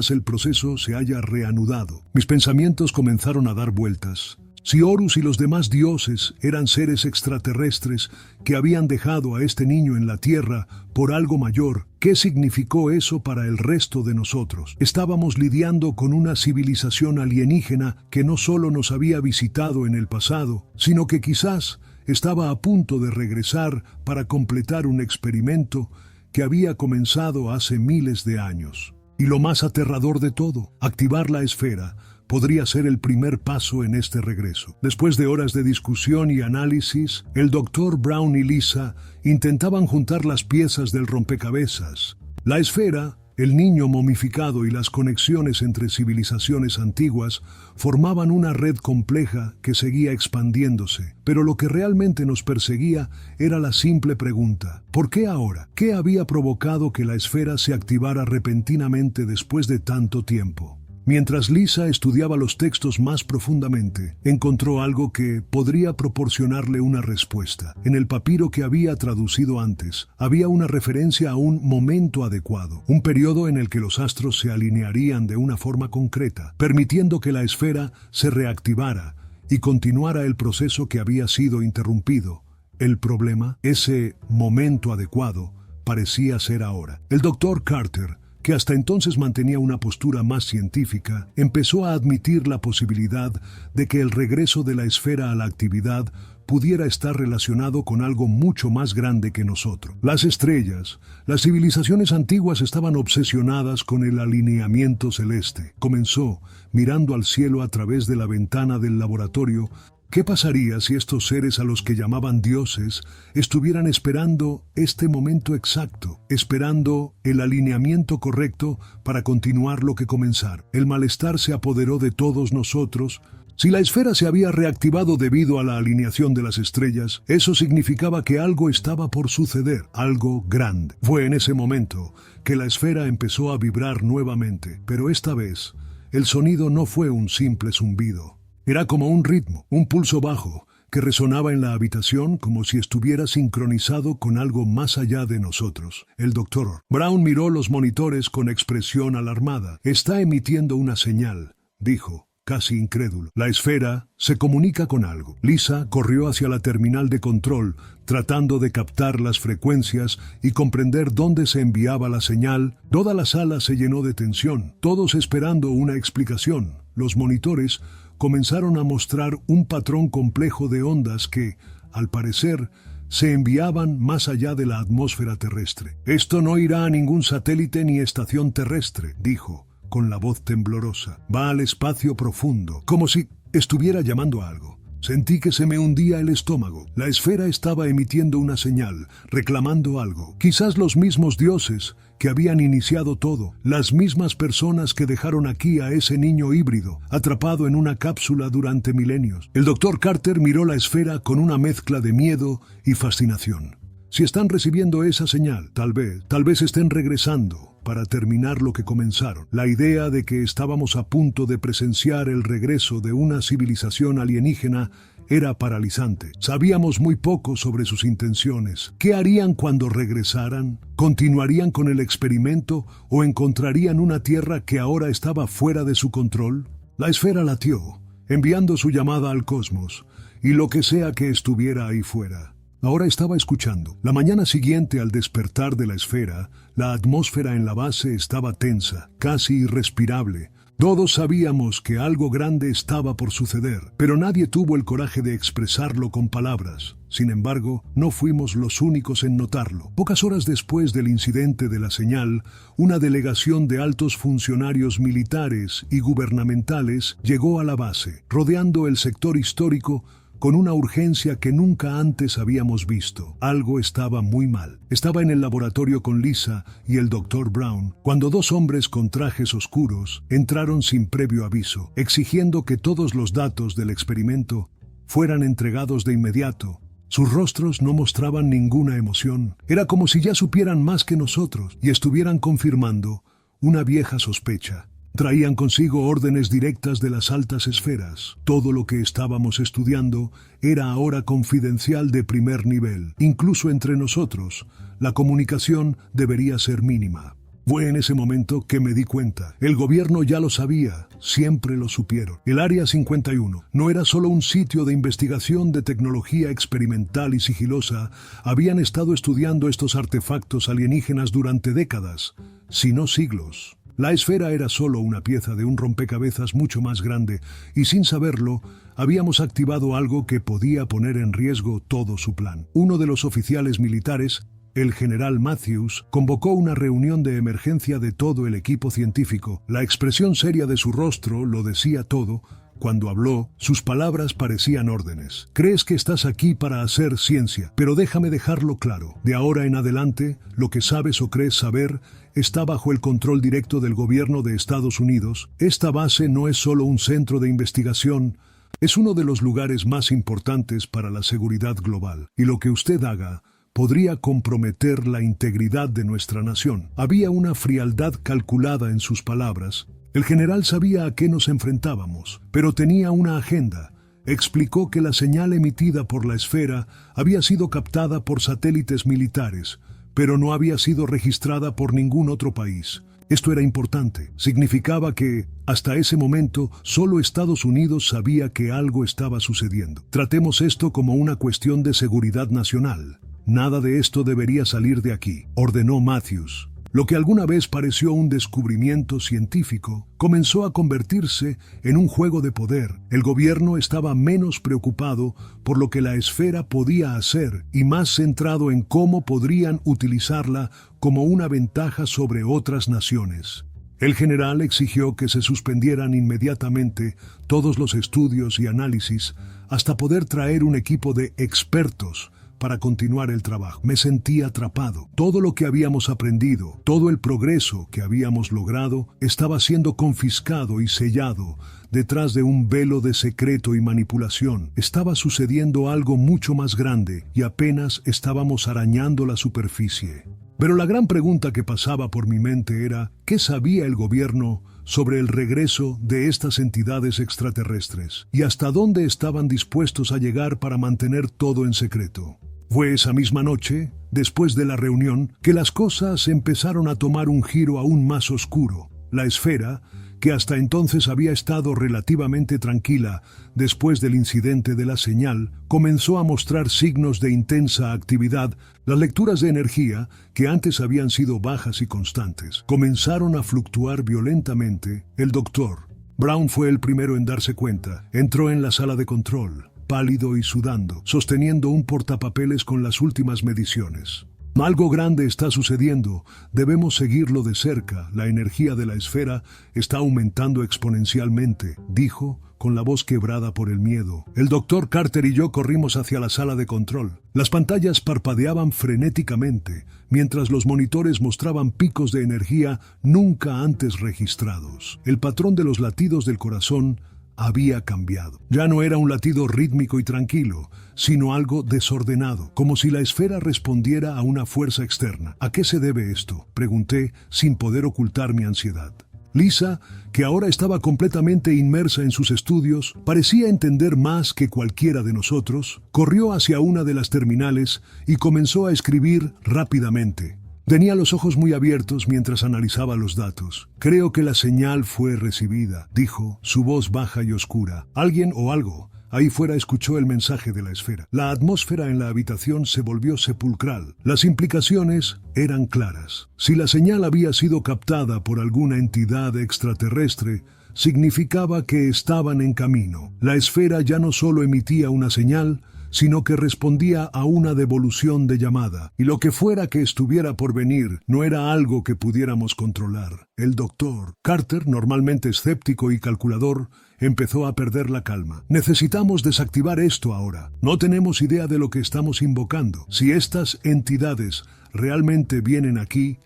[SPEAKER 1] el proceso se haya reanudado. Mis pensamientos comenzaron a dar vueltas. Si Horus y los demás dioses eran seres extraterrestres que habían dejado a este niño en la tierra por algo mayor, ¿qué significó eso para el resto de nosotros? Estábamos lidiando con una civilización alienígena que no solo nos había visitado en el pasado, sino que quizás estaba a punto de regresar para completar un experimento que había comenzado hace miles de años. Y lo más aterrador de todo, activar la esfera podría ser el primer paso en este regreso. Después de horas de discusión y análisis, el Dr. Brown y Lisa intentaban juntar las piezas del rompecabezas. La esfera, el niño momificado y las conexiones entre civilizaciones antiguas formaban una red compleja que seguía expandiéndose. Pero lo que realmente nos perseguía era la simple pregunta: ¿por qué ahora? ¿Qué había provocado que la esfera se activara repentinamente después de tanto tiempo? Mientras Lisa estudiaba los textos más profundamente, encontró algo que podría proporcionarle una respuesta. En el papiro que había traducido antes, había una referencia a un momento adecuado, un periodo en el que los astros se alinearían de una forma concreta, permitiendo que la esfera se reactivara y continuara el proceso que había sido interrumpido. El problema, ese momento adecuado, parecía ser ahora. El Dr. Carter, que hasta entonces mantenía una postura más científica, empezó a admitir la posibilidad de que el regreso de la esfera a la actividad pudiera estar relacionado con algo mucho más grande que nosotros. Las estrellas, las civilizaciones antiguas estaban obsesionadas con el alineamiento celeste. Comenzó, mirando al cielo a través de la ventana del laboratorio. ¿Qué pasaría si estos seres a los que llamaban dioses estuvieran esperando este momento exacto, esperando el alineamiento correcto para continuar lo que comenzar? El malestar se apoderó de todos nosotros. Si la esfera se había reactivado debido a la alineación de las estrellas, eso significaba que algo estaba por suceder, algo grande. Fue en ese momento que la esfera empezó a vibrar nuevamente, pero esta vez el sonido no fue un simple zumbido. Era como un ritmo, un pulso bajo, que resonaba en la habitación como si estuviera sincronizado con algo más allá de nosotros. El Dr. Brown miró los monitores con expresión alarmada. «Está emitiendo una señal», dijo, casi incrédulo. «La esfera se comunica con algo». Lisa corrió hacia la terminal de control, tratando de captar las frecuencias y comprender dónde se enviaba la señal. Toda la sala se llenó de tensión, todos esperando una explicación. Los monitores comenzaron a mostrar un patrón complejo de ondas que, al parecer, se enviaban más allá de la atmósfera terrestre. «Esto no irá a ningún satélite ni estación terrestre», dijo, con la voz temblorosa. «Va al espacio profundo», como si estuviera llamando a algo. Sentí que se me hundía el estómago. La esfera estaba emitiendo una señal, reclamando algo. Quizás los mismos dioses que habían iniciado todo, las mismas personas que dejaron aquí a ese niño híbrido, atrapado en una cápsula durante milenios. El doctor Carter miró la esfera con una mezcla de miedo y fascinación. Si están recibiendo esa señal, tal vez estén regresando para terminar lo que comenzaron. La idea de que estábamos a punto de presenciar el regreso de una civilización alienígena era paralizante. Sabíamos muy poco sobre sus intenciones. ¿Qué harían cuando regresaran? ¿Continuarían con el experimento o encontrarían una Tierra que ahora estaba fuera de su control? La esfera latió, enviando su llamada al cosmos, y lo que sea que estuviera ahí fuera. Ahora estaba escuchando. La mañana siguiente, al despertar de la esfera, la atmósfera en la base estaba tensa, casi irrespirable. Todos sabíamos que algo grande estaba por suceder, pero nadie tuvo el coraje de expresarlo con palabras. Sin embargo, no fuimos los únicos en notarlo. Pocas horas después del incidente de la señal, una delegación de altos funcionarios militares y gubernamentales llegó a la base, rodeando el sector histórico con una urgencia que nunca antes habíamos visto. Algo estaba muy mal. Estaba en el laboratorio con Lisa y el Dr. Brown cuando dos hombres con trajes oscuros entraron sin previo aviso, exigiendo que todos los datos del experimento fueran entregados de inmediato. Sus rostros no mostraban ninguna emoción. Era como si ya supieran más que nosotros y estuvieran confirmando una vieja sospecha. Traían consigo órdenes directas de las altas esferas. Todo lo que estábamos estudiando era ahora confidencial de primer nivel. Incluso entre nosotros, la comunicación debería ser mínima. Fue en ese momento que me di cuenta. El gobierno ya lo sabía, siempre lo supieron. El Área 51 no era solo un sitio de investigación de tecnología experimental y sigilosa. Habían estado estudiando estos artefactos alienígenas durante décadas, si no siglos. La esfera era solo una pieza de un rompecabezas mucho más grande, y sin saberlo, habíamos activado algo que podía poner en riesgo todo su plan. Uno de los oficiales militares, el general Matthews, convocó una reunión de emergencia de todo el equipo científico. La expresión seria de su rostro lo decía todo. Cuando habló, sus palabras parecían órdenes. «Crees que estás aquí para hacer ciencia, pero déjame dejarlo claro. De ahora en adelante, lo que sabes o crees saber está bajo el control directo del gobierno de Estados Unidos. Esta base no es solo un centro de investigación, es uno de los lugares más importantes para la seguridad global. Y lo que usted haga podría comprometer la integridad de nuestra nación». Había una frialdad calculada en sus palabras. El general sabía a qué nos enfrentábamos, pero tenía una agenda. Explicó que la señal emitida por la esfera había sido captada por satélites militares, pero no había sido registrada por ningún otro país. Esto era importante. Significaba que, hasta ese momento, solo Estados Unidos sabía que algo estaba sucediendo. Tratemos esto como una cuestión de seguridad nacional. Nada de esto debería salir de aquí, ordenó Matthews. Lo que alguna vez pareció un descubrimiento científico comenzó a convertirse en un juego de poder. El gobierno estaba menos preocupado por lo que la esfera podía hacer y más centrado en cómo podrían utilizarla como una ventaja sobre otras naciones. El general exigió que se suspendieran inmediatamente todos los estudios y análisis hasta poder traer un equipo de expertos para continuar el trabajo. Me sentí atrapado. Todo lo que habíamos aprendido, todo el progreso que habíamos logrado, estaba siendo confiscado y sellado detrás de un velo de secreto y manipulación. Estaba sucediendo algo mucho más grande y apenas estábamos arañando la superficie. Pero la gran pregunta que pasaba por mi mente era, ¿qué sabía el gobierno sobre el regreso de estas entidades extraterrestres? ¿Y hasta dónde estaban dispuestos a llegar para mantener todo en secreto? Fue esa misma noche, después de la reunión, que las cosas empezaron a tomar un giro aún más oscuro. La esfera, que hasta entonces había estado relativamente tranquila después del incidente de la señal, comenzó a mostrar signos de intensa actividad. Las lecturas de energía, que antes habían sido bajas y constantes, comenzaron a fluctuar violentamente. El doctor Brown fue el primero en darse cuenta. Entró en la sala de control, pálido y sudando, sosteniendo un portapapeles con las últimas mediciones. Algo grande está sucediendo. Debemos seguirlo de cerca. La energía de la esfera está aumentando exponencialmente, dijo, con la voz quebrada por el miedo. El doctor Carter y yo corrimos hacia la sala de control. Las pantallas parpadeaban frenéticamente, mientras los monitores mostraban picos de energía nunca antes registrados. El patrón de los latidos del corazón había cambiado. Ya no era un latido rítmico y tranquilo, sino algo desordenado, como si la esfera respondiera a una fuerza externa. ¿A qué se debe esto?, pregunté, sin poder ocultar mi ansiedad. Lisa, que ahora estaba completamente inmersa en sus estudios, parecía entender más que cualquiera de nosotros, corrió hacia una de las terminales y comenzó a escribir rápidamente. Tenía los ojos muy abiertos mientras analizaba los datos. Creo que la señal fue recibida, dijo, su voz baja y oscura. Alguien o algo ahí fuera escuchó el mensaje de la esfera. La atmósfera en la habitación se volvió sepulcral. Las implicaciones eran claras. Si la señal había sido captada por alguna entidad extraterrestre, significaba que estaban en camino. La esfera ya no solo emitía una señal, sino que respondía a una devolución de llamada, y lo que fuera que estuviera por venir no era algo que pudiéramos controlar. El doctor Carter, normalmente escéptico y calculador, empezó a perder la calma. Necesitamos desactivar esto ahora. No tenemos idea de lo que estamos invocando. Si estas entidades realmente vienen aquí,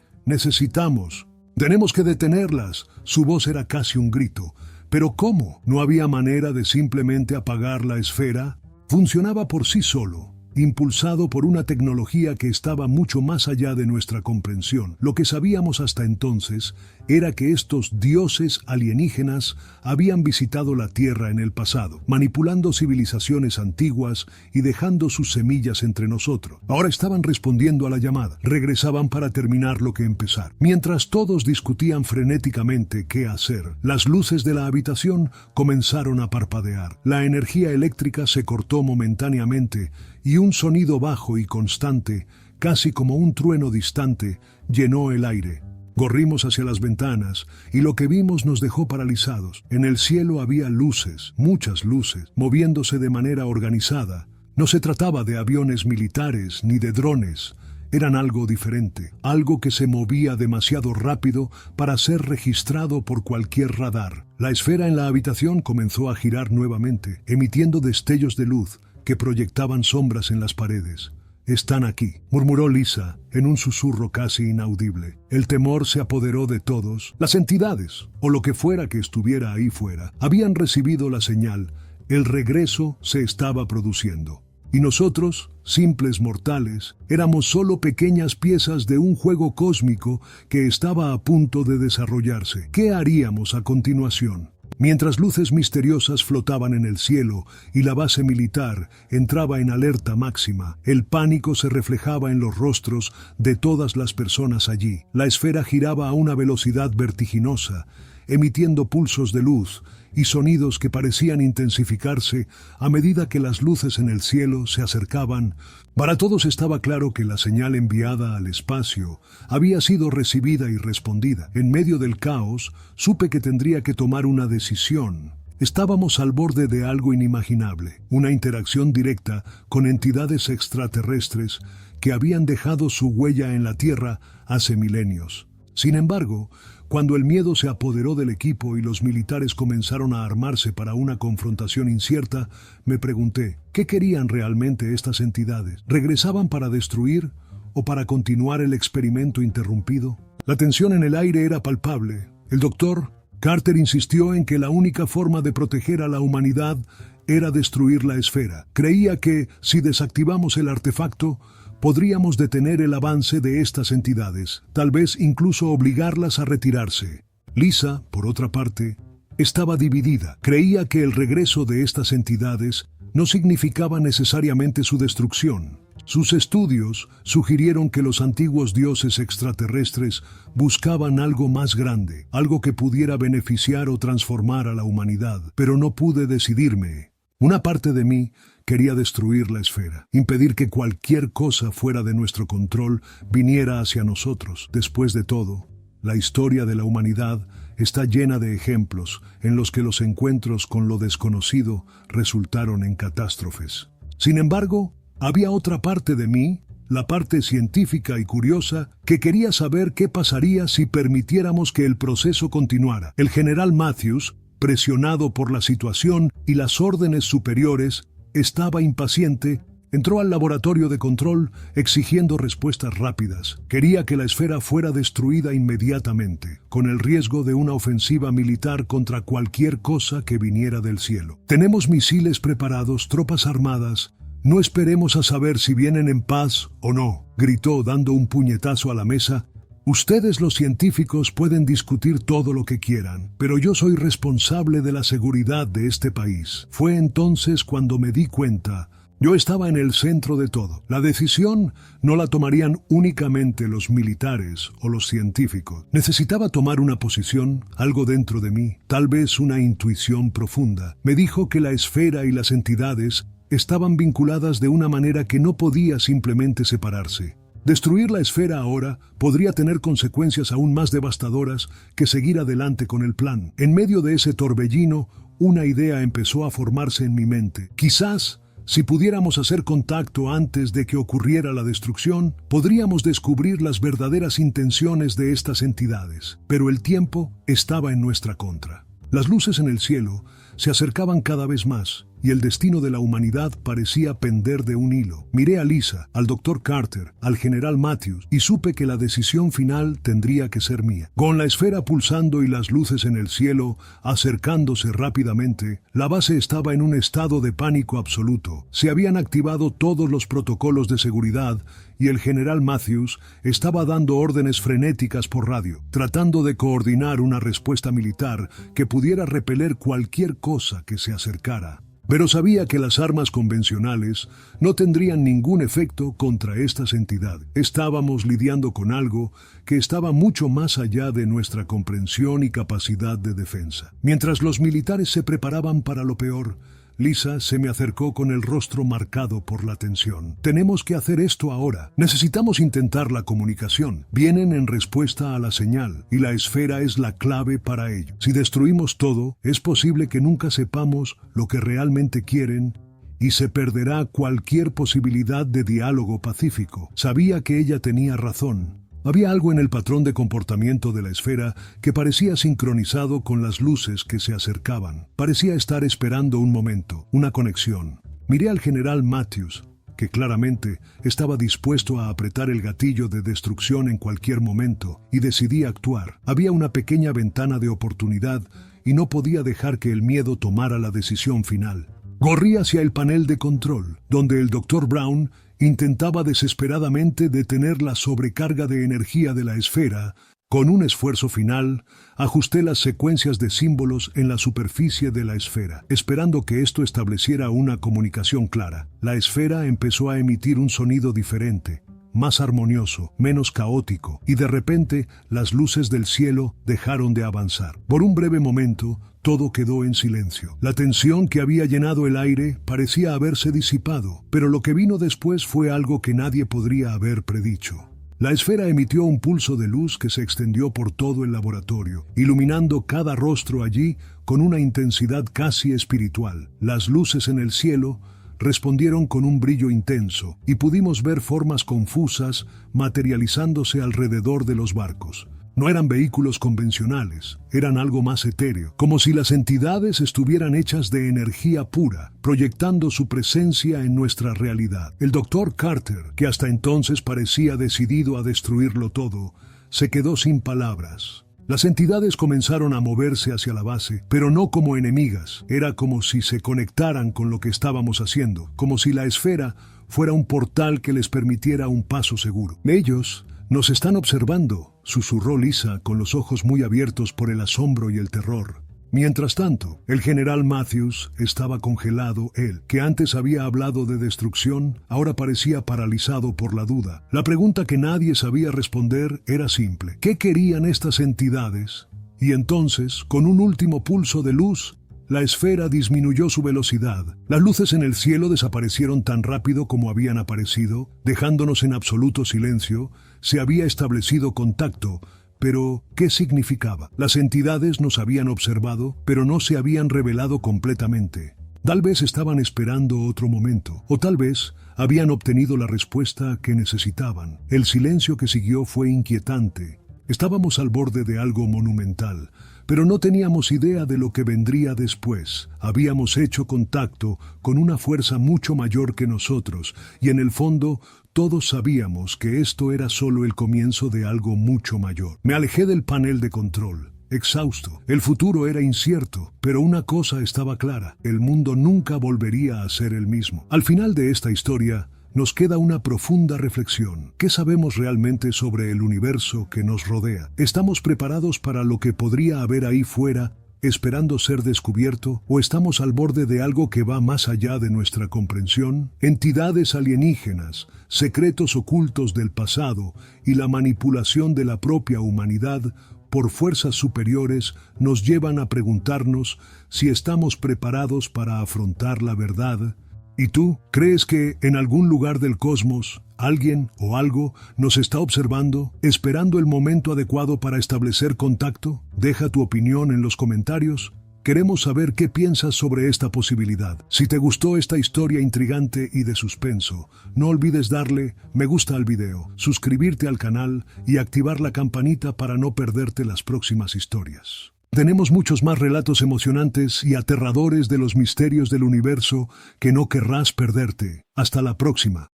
[SPEAKER 1] tenemos que detenerlas. Su voz era casi un grito. ¿Pero cómo? ¿No había manera de simplemente apagar la esfera? Funcionaba por sí solo, impulsado por una tecnología que estaba mucho más allá de nuestra comprensión. Lo que sabíamos hasta entonces era que estos dioses alienígenas habían visitado la Tierra en el pasado, manipulando civilizaciones antiguas y dejando sus semillas entre nosotros. Ahora estaban respondiendo a la llamada, regresaban para terminar lo que empezaron. Mientras todos discutían frenéticamente qué hacer, las luces de la habitación comenzaron a parpadear. La energía eléctrica se cortó momentáneamente y un sonido bajo y constante, casi como un trueno distante, llenó el aire. Corrimos hacia las ventanas y lo que vimos nos dejó paralizados. En el cielo había luces, muchas luces, moviéndose de manera organizada. No se trataba de aviones militares ni de drones. Eran algo diferente, algo que se movía demasiado rápido para ser registrado por cualquier radar. La esfera en la habitación comenzó a girar nuevamente, emitiendo destellos de luz que proyectaban sombras en las paredes. «Están aquí», murmuró Lisa, en un susurro casi inaudible. El temor se apoderó de todos. Las entidades, o lo que fuera que estuviera ahí fuera, habían recibido la señal. El regreso se estaba produciendo. Y nosotros, simples mortales, éramos solo pequeñas piezas de un juego cósmico que estaba a punto de desarrollarse. ¿Qué haríamos a continuación? Mientras luces misteriosas flotaban en el cielo y la base militar entraba en alerta máxima, el pánico se reflejaba en los rostros de todas las personas allí. La esfera giraba a una velocidad vertiginosa, emitiendo pulsos de luz y sonidos que parecían intensificarse a medida que las luces en el cielo se acercaban. Para todos estaba claro que la señal enviada al espacio había sido recibida y respondida. En medio del caos, supe que tendría que tomar una decisión. Estábamos al borde de algo inimaginable, una interacción directa con entidades extraterrestres que habían dejado su huella en la Tierra hace milenios. Sin embargo, cuando el miedo se apoderó del equipo y los militares comenzaron a armarse para una confrontación incierta, me pregunté, ¿qué querían realmente estas entidades? ¿Regresaban para destruir o para continuar el experimento interrumpido? La tensión en el aire era palpable. El doctor Carter insistió en que la única forma de proteger a la humanidad era destruir la esfera. Creía que, si desactivamos el artefacto, podríamos detener el avance de estas entidades, tal vez incluso obligarlas a retirarse. Lisa, por otra parte, estaba dividida. Creía que el regreso de estas entidades no significaba necesariamente su destrucción. Sus estudios sugirieron que los antiguos dioses extraterrestres buscaban algo más grande, algo que pudiera beneficiar o transformar a la humanidad, pero no pude decidirme. Una parte de mí quería destruir la esfera, impedir que cualquier cosa fuera de nuestro control viniera hacia nosotros. Después de todo, La historia de la humanidad está llena de ejemplos en los que los encuentros con lo desconocido resultaron en catástrofes. Sin embargo, había otra parte de mí, la parte científica y curiosa, que quería saber qué pasaría si permitiéramos que el proceso continuara. El general Matthews, presionado por la situación y las órdenes superiores, estaba impaciente. Entró al laboratorio de control exigiendo respuestas rápidas. Quería que la esfera fuera destruida inmediatamente, con el riesgo de una ofensiva militar contra cualquier cosa que viniera del cielo. Tenemos misiles preparados, tropas armadas. No esperemos a saber si vienen en paz o no, gritó dando un puñetazo a la mesa. Ustedes los científicos pueden discutir todo lo que quieran, pero yo soy responsable de la seguridad de este país. Fue entonces cuando me di cuenta. Yo estaba en el centro de todo. La decisión no la tomarían únicamente los militares o los científicos. Necesitaba tomar una posición, algo dentro de mí, tal vez una intuición profunda. Me dijo que la esfera y las entidades estaban vinculadas de una manera que no podía simplemente separarse. Destruir la esfera ahora podría tener consecuencias aún más devastadoras que seguir adelante con el plan. En medio de ese torbellino, una idea empezó a formarse en mi mente. Quizás, si pudiéramos hacer contacto antes de que ocurriera la destrucción, podríamos descubrir las verdaderas intenciones de estas entidades. Pero el tiempo estaba en nuestra contra. Las luces en el cielo se acercaban cada vez más, y el destino de la humanidad parecía pender de un hilo. Miré a Lisa, al Dr. Carter, al general Matthews, y supe que la decisión final tendría que ser mía. Con la esfera pulsando y las luces en el cielo acercándose rápidamente, la base estaba en un estado de pánico absoluto. Se habían activado todos los protocolos de seguridad y el general Matthews estaba dando órdenes frenéticas por radio, tratando de coordinar una respuesta militar que pudiera repeler cualquier cosa que se acercara. Pero sabía que las armas convencionales no tendrían ningún efecto contra estas entidades. Estábamos lidiando con algo que estaba mucho más allá de nuestra comprensión y capacidad de defensa. Mientras los militares se preparaban para lo peor, Lisa se me acercó con el rostro marcado por la tensión. Tenemos que hacer esto ahora. Necesitamos intentar la comunicación. Vienen en respuesta a la señal, y la esfera es la clave para ello. Si destruimos todo, es posible que nunca sepamos lo que realmente quieren y se perderá cualquier posibilidad de diálogo pacífico. Sabía que ella tenía razón. Había algo en el patrón de comportamiento de la esfera que parecía sincronizado con las luces que se acercaban. Parecía estar esperando un momento, una conexión. Miré al general Matthews, que claramente estaba dispuesto a apretar el gatillo de destrucción en cualquier momento, y decidí actuar. Había una pequeña ventana de oportunidad y no podía dejar que el miedo tomara la decisión final. Corrí hacia el panel de control, donde el Dr. Brown intentaba desesperadamente detener la sobrecarga de energía de la esfera. Con un esfuerzo final, ajusté las secuencias de símbolos en la superficie de la esfera, esperando que esto estableciera una comunicación clara. La esfera empezó a emitir un sonido diferente, más armonioso, menos caótico, y de repente las luces del cielo dejaron de avanzar. Por un breve momento, todo quedó en silencio. La tensión que había llenado el aire parecía haberse disipado, pero lo que vino después fue algo que nadie podría haber predicho. La esfera emitió un pulso de luz que se extendió por todo el laboratorio, iluminando cada rostro allí con una intensidad casi espiritual. Las luces en el cielo respondieron con un brillo intenso, y pudimos ver formas confusas materializándose alrededor de los barcos. No eran vehículos convencionales, eran algo más etéreo, como si las entidades estuvieran hechas de energía pura, proyectando su presencia en nuestra realidad. El Dr. Carter, que hasta entonces parecía decidido a destruirlo todo, se quedó sin palabras. Las entidades comenzaron a moverse hacia la base, pero no como enemigas. Era como si se conectaran con lo que estábamos haciendo, como si la esfera fuera un portal que les permitiera un paso seguro. Ellos nos están observando, susurró Lisa con los ojos muy abiertos por el asombro y el terror. Mientras tanto, el general Matthews estaba congelado. Él, que antes había hablado de destrucción, ahora parecía paralizado por la duda. La pregunta que nadie sabía responder era simple. ¿Qué querían estas entidades? Y entonces, con un último pulso de luz, la esfera disminuyó su velocidad. Las luces en el cielo desaparecieron tan rápido como habían aparecido, dejándonos en absoluto silencio. Se había establecido contacto, Pero, ¿qué significaba? Las entidades nos habían observado, pero no se habían revelado completamente. Tal vez estaban esperando otro momento, o tal vez habían obtenido la respuesta que necesitaban. El silencio que siguió fue inquietante. Estábamos al borde de algo monumental, pero no teníamos idea de lo que vendría después. Habíamos hecho contacto con una fuerza mucho mayor que nosotros, y en el fondo todos sabíamos que esto era solo el comienzo de algo mucho mayor. Me alejé del panel de control, exhausto. El futuro era incierto, pero una cosa estaba clara: el mundo nunca volvería a ser el mismo. Al final de esta historia, nos queda una profunda reflexión. ¿Qué sabemos realmente sobre el universo que nos rodea? ¿Estamos preparados para lo que podría haber ahí fuera, esperando ser descubierto, o estamos al borde de algo que va más allá de nuestra comprensión? Entidades alienígenas, secretos ocultos del pasado y la manipulación de la propia humanidad por fuerzas superiores nos llevan a preguntarnos si estamos preparados para afrontar la verdad. ¿Y tú crees que en algún lugar del cosmos alguien o algo nos está observando, esperando el momento adecuado para establecer contacto? Deja tu opinión en los comentarios. Queremos saber qué piensas sobre esta posibilidad. Si te gustó esta historia intrigante y de suspenso, no olvides darle me gusta al video, suscribirte al canal y activar la campanita para no perderte las próximas historias. Tenemos muchos más relatos emocionantes y aterradores de los misterios del universo que no querrás perderte. Hasta la próxima.